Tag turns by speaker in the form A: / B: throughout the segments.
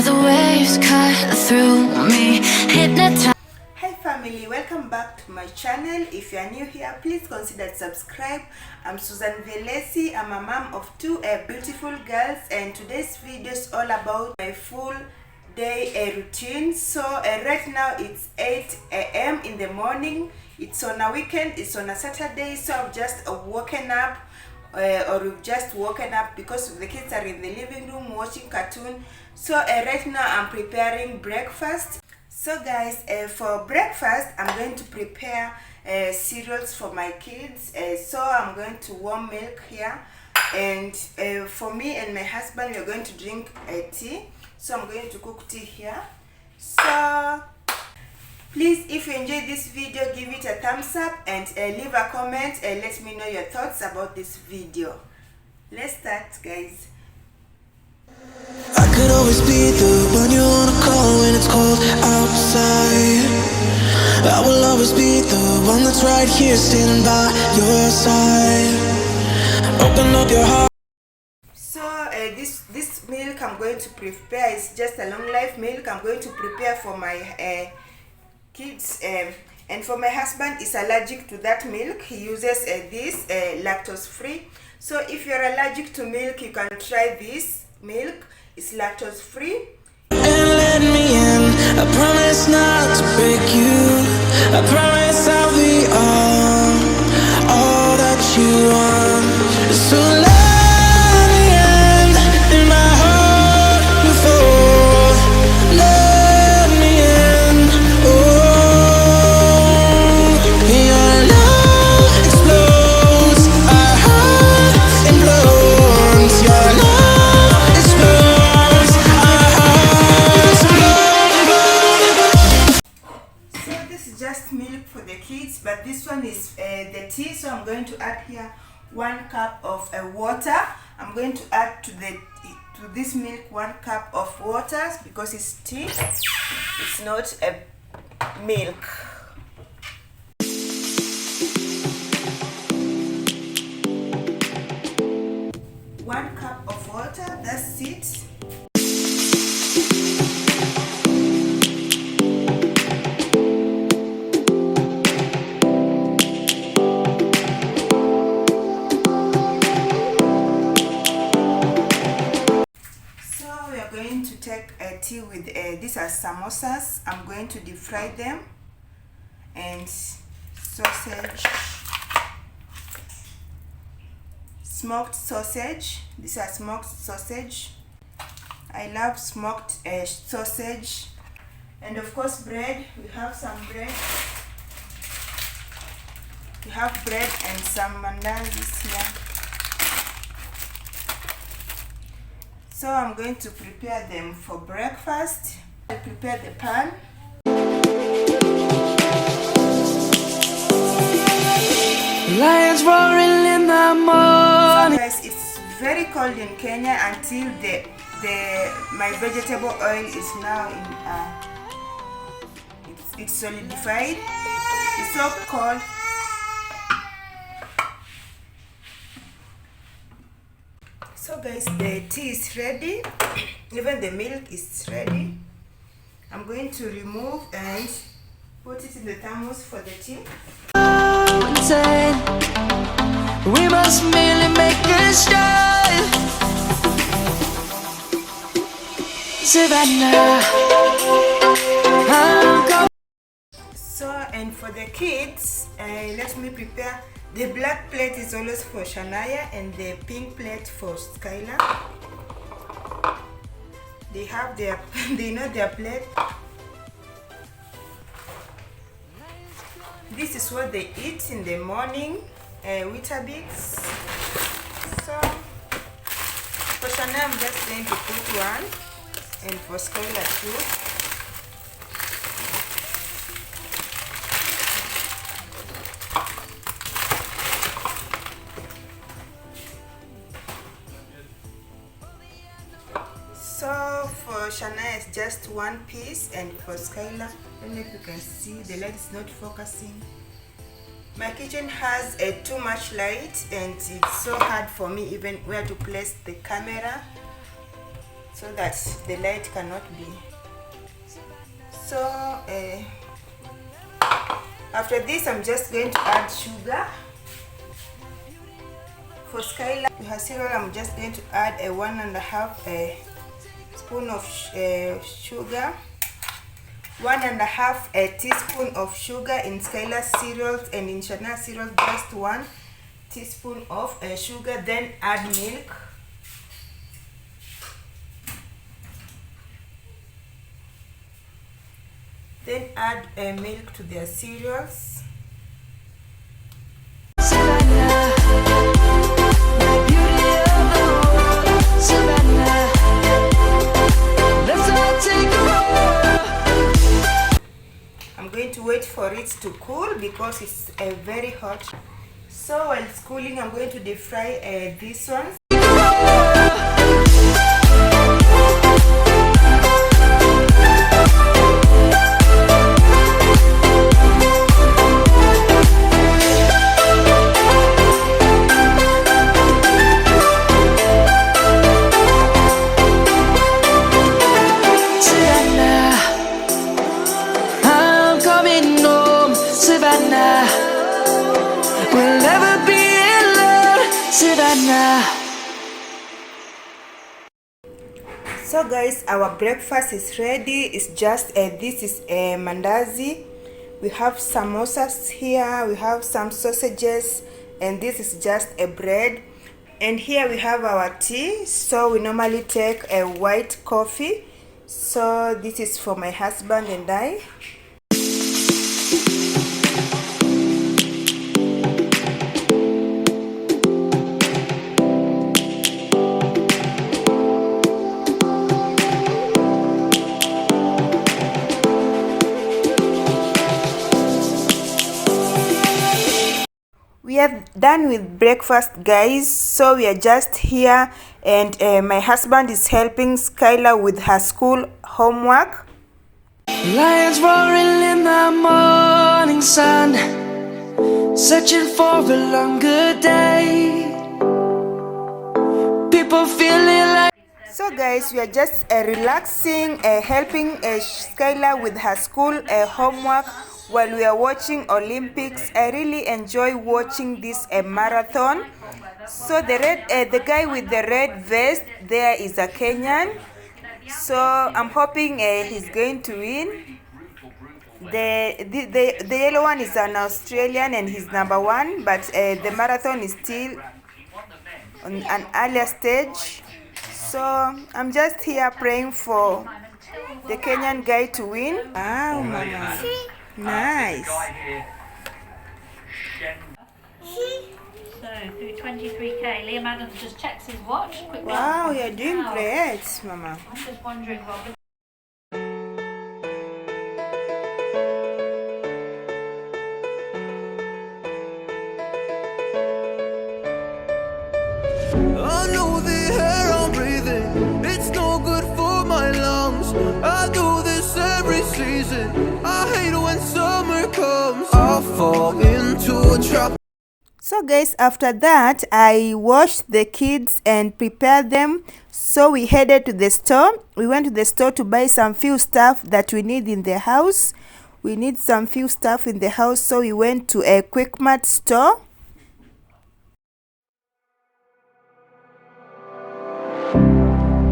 A: Feel the waves cut through me, hypnotized.
B: Hi family, welcome back to my channel. If you are new here, please consider subscribe. I'm Susan Velesi. I'm a mom of two beautiful girls, and today's video is all about my full day routine. So right now it's 8 a.m. in the morning. It's on a weekend, it's on a Saturday, so I've just woken up, or we've just woken up because the kids are in the living room watching cartoon. So right now I'm preparing breakfast. So guys, for breakfast I'm going to prepare cereals for my kids. So I'm going to warm milk here, and for me and my husband we're going to drink tea. So I'm going to cook tea here. So please, if you enjoyed this video, give it a thumbs up and leave a comment and let me know your thoughts about this video. Let's start, guys.
C: I could always be the one you wanna call when it's cold outside. I will always be the one that's right here standing by your side. Open up your heart.
B: So this milk I'm going to prepare is just a long life milk. I'm going to prepare for my kids, and for my husband is allergic to that milk. He uses this lactose free. So if you're allergic to milk, you can try this milk. It's lactose free.
C: And let me in. I promise not to break you. I promise I'll be all that you want. So let me in my heart before. Let me in. Oh, your love explodes. Our heart implodes. Your love explodes. Our hearts implode.
B: So this is just milk for the kids, but this one is the tea. So I'm going to add here 1 cup of water. I'm going to add to this milk 1 cup of water because it's tea. It's not a milk. One cup of water, that's it. Going to take a tea with these are samosas. I'm going to deep fry them, and sausage, smoked sausage. These are smoked sausage. I love smoked sausage. And of course bread. We have some bread. We have bread and some mandazis here. So I'm going to prepare them for breakfast. I prepare the pan.
C: Lions roaring in the morning.
B: So guys, it's very cold in Kenya until my vegetable oil is now in it's solidified. It's so cold. So guys, the tea is ready. Even the milk is ready. I'm going to remove and put it in the thermos for the tea.
C: We must merely make a start. Savannah,
B: So, and for the kids, let me prepare. The black plate is always for Shania and the pink plate for Skylar. They have their, they know their plate. This is what they eat in the morning, Weetabix. So, for Shania I'm just going to put one, and for Skylar too. So for Shania it's just 1 piece, and for Skylar, I don't know if you can see, the light is not focusing. My kitchen has too much light and it's so hard for me even where to place the camera. so that the light cannot be. So after this, I'm just going to add sugar. For Skylar, to her cereal, I'm just going to add a 1.5 spoon of sugar. 1.5 teaspoon of sugar in Skylar cereals, and in Shana cereals just 1 teaspoon of sugar. Then add milk. Then add milk to their cereals. I'm going to wait for it to cool because it's very hot. So while it's cooling, I'm going to deep fry these ones.
C: We'll never be alone, Savannah.
B: So guys, our breakfast is ready. It's just this is a mandazi. We have samosas here, we have some sausages, and this is just a bread. And here we have our tea. So we normally take a white coffee. So this is for my husband and I. We are done with breakfast, guys, so we are just here, and my husband is helping Skylar with her school homework.
C: Lions roaring in the morning sun, searching for a longer day. People feeling like.
B: So guys, we are just relaxing, helping Skylar with her school homework while we are watching Olympics. I really enjoy watching this marathon. So the guy with the red vest there is a Kenyan. So I'm hoping he's going to win. The yellow one is an Australian and he's #1, but the marathon is still on an earlier stage. So I'm just here praying for the Kenyan guy to win. Wow, mama. Nice.
D: So through 23k, Liam Adams just checks his watch quickly.
B: Wow, you're doing great, mama.
D: I'm just wondering, Robin.
C: I know the air I'm breathing, it's no good for my lungs. I do this every season, I hate when summer comes. I'll fall into a trap.
B: So guys, after that, I washed the kids and prepared them. So we headed to the store. We went to the store to buy some few stuff that we need in the house. We need some few stuff in the house, so we went to a Quick Mart store.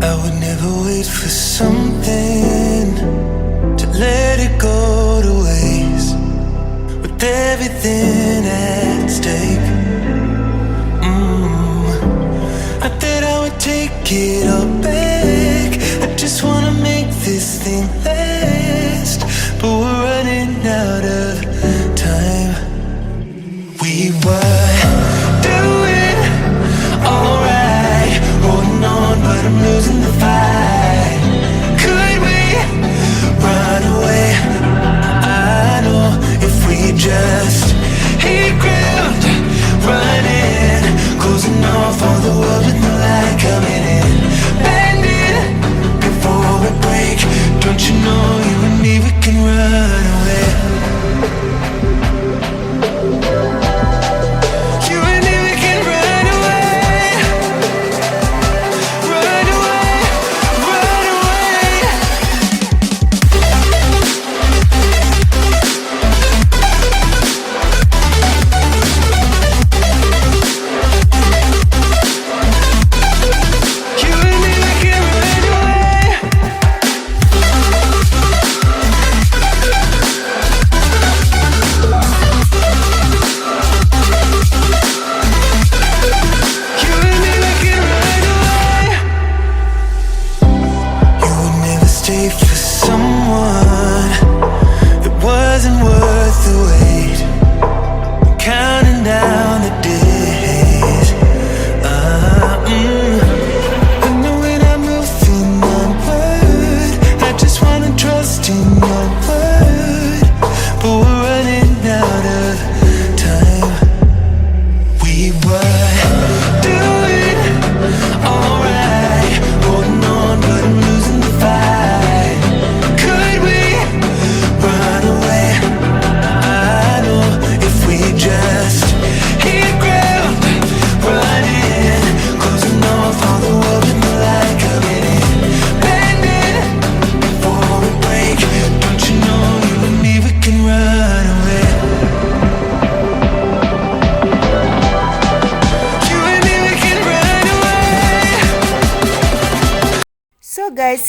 C: I would never wait for something to let it go to waste, with everything at stake. I thought I would take it all back. I just wanna make this thing last, but we're running out of time. We were doing alright, holding on, but I'm losing the fight. Could we run away? I know if we just hit ground, running, closing off all the world with no light coming in, bending before we break. Don't you know you and me, we can run away.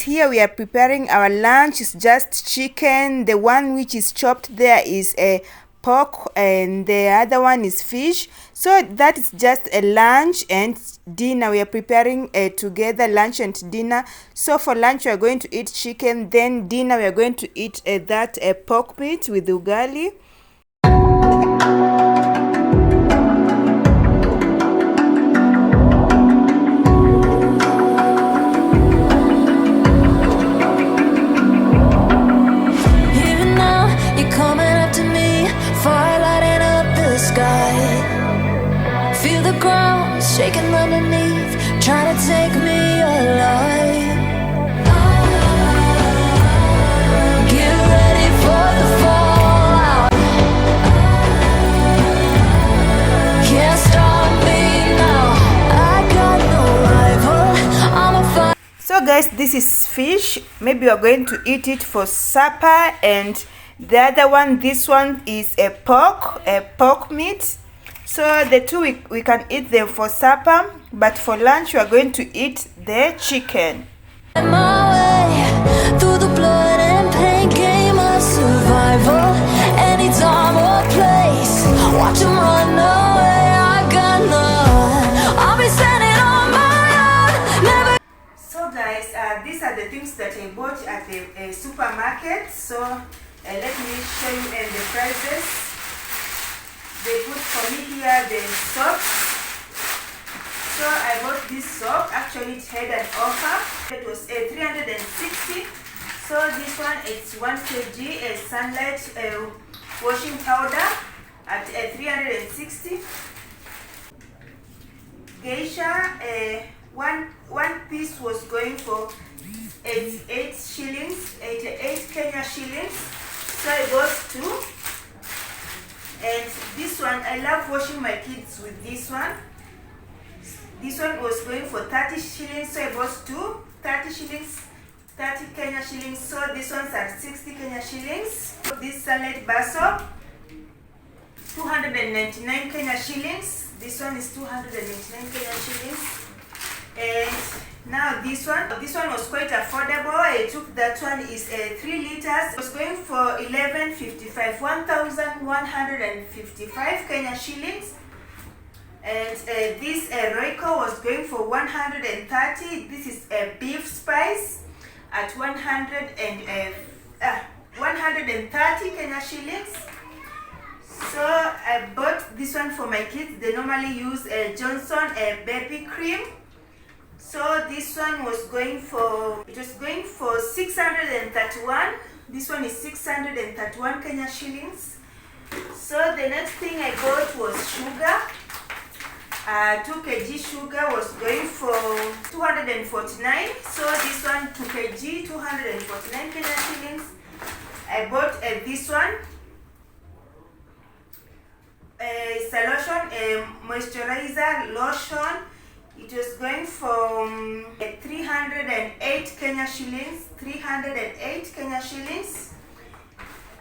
B: guys, here we are preparing our lunch. It's just chicken. The one which is chopped there is a pork and the other one is fish. So that is just a lunch and dinner. We are preparing together lunch and dinner. So for lunch we are going to eat chicken, then dinner we are going to eat that pork meat with ugali.
A: Shaking underneath, trying to take me alive. Get ready for the fallout. Can't stop me now. I got no rival. I'm a fire.
B: So guys, this is fish. Maybe we are going to eat it for supper, and the other one, this one is a pork meat. So the two we can eat them for supper, but for lunch we are going to eat the chicken.
A: My way through the blood and pain game of survival. Anytime or place, watch them run away. I got none. I'll be standing on my own. Never.
B: So guys, these are the things that I bought at the supermarket. So let me show you the prices. They put for me here the soap. So I bought this soap. Actually it had an offer. It was 360. So this one, it's 1 kg sunlight washing powder at 360. Geisha, one piece was going for 88 shillings, 88 Kenya shillings. So I bought two. And this one, I love washing my kids with this one. This one was going for 30 shillings, so I bought two. 30 shillings, 30 Kenya shillings, so this one's at 60 Kenya shillings. This sunlight bar soap, 299 Kenya shillings. This one is 299 Kenya shillings. And now this one was quite affordable. I took that one, is 3 liters. It was going for 11.55, 1,155 Kenya shillings. And this Royco was going for 130. This is a beef spice at 130 Kenya shillings. So I bought this one for my kids. They normally use Johnson baby cream. So this one was going for 631. This one is 631 Kenya shillings. So the next thing I got was sugar. 2 kg sugar was going for 249. So this one 2 kg 249 Kenya shillings. I bought this one. It's a lotion, a moisturizer lotion. It was going for 308 Kenya shillings. 308 Kenya shillings.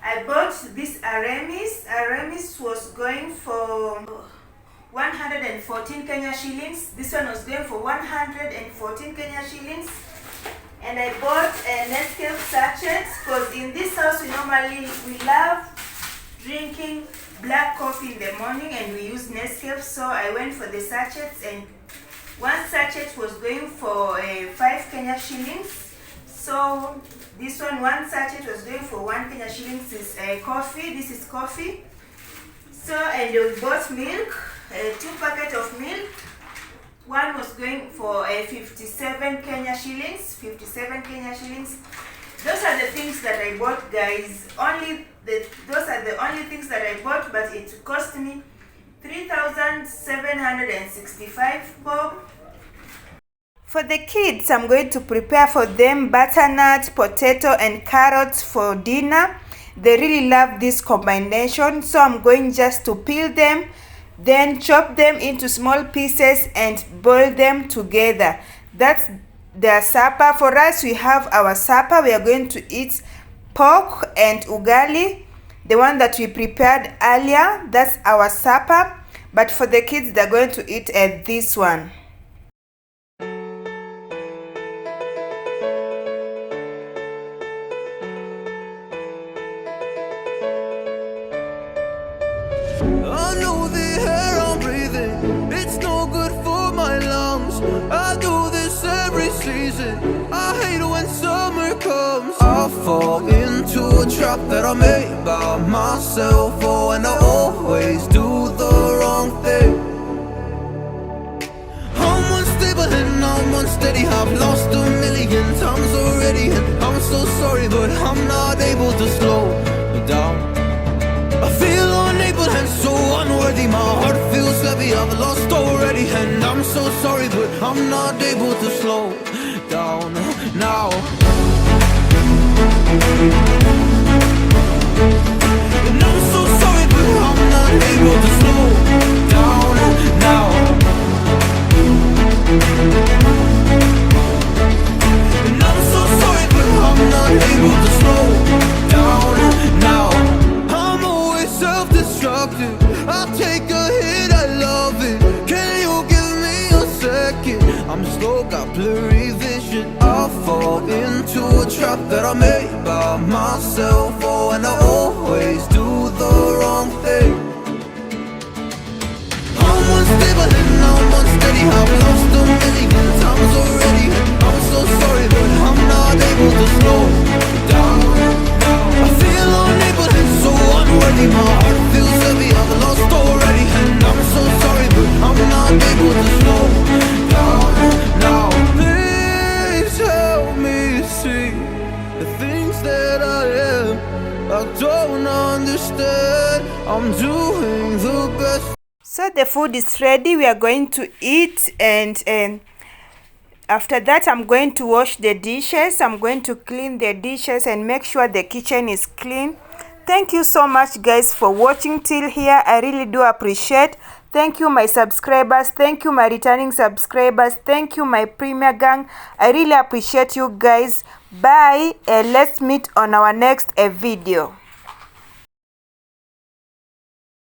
B: I bought this Aramis. Aramis was going for 114 Kenya shillings. This one was going for 114 Kenya shillings. And I bought a Nescafe sachets, because in this house we love drinking black coffee in the morning and we use Nescafe. So I went for the sachets, and one sachet was going for 5 Kenya shillings. So this one sachet was going for 1 Kenya shillings. Is coffee. This is coffee. So, and we bought milk, 2 packets of milk. One was going for 57 Kenya shillings. 57 Kenya shillings. Those are the things that I bought, guys. Those are the only things that I bought, but it cost me 3,765 bob. For the kids, I'm going to prepare for them butternut, potato and carrots for dinner. They really love this combination, so I'm going just to peel them, then chop them into small pieces and boil them together. That's their supper. For us, we have our supper. We are going to eat pork and ugali, the one that we prepared earlier. That's our supper. But for the kids, they're going to eat this one.
C: I know the air I'm breathing, it's no good for my lungs. I do this every season, I hate when summer comes. I fall into a trap that I made by myself. Oh, and I always do the wrong thing. I'm unstable and I'm unsteady, I've lost a million times already, and I'm so sorry, but I'm not able to slow down. I feel unable and so unworthy, my heart feels heavy, I've lost already, and I'm so sorry, but I'm not able to slow down now. And I'm so sorry, but I'm not able to slow down now. And I'm so sorry, but I'm not able to slow down now. I'm always self-destructive, I take a hit, I love it. Can you give me a second? I'm slow, got blurry vision. I fall into a trap that I made by myself. Oh, and I always do the wrong thing. I'm unstable and I'm unsteady, I've lost a million times already, and I'm so sorry, but I'm not able to slow down. I feel unable and so unworthy, my heart feels heavy, I've lost already, and I'm so sorry, but I'm not able to slow down now. Please help me see the things that I am, I don't understand. I'm doing the best.
B: So the food is ready, we are going to eat, and after that I'm going to wash the dishes. I'm going to clean the dishes and make sure the kitchen is clean. Thank you so much guys for watching till here, I really do appreciate. Thank you my subscribers, thank you my returning subscribers, thank you my premier gang, I really appreciate you guys. Bye, and let's meet on our next video.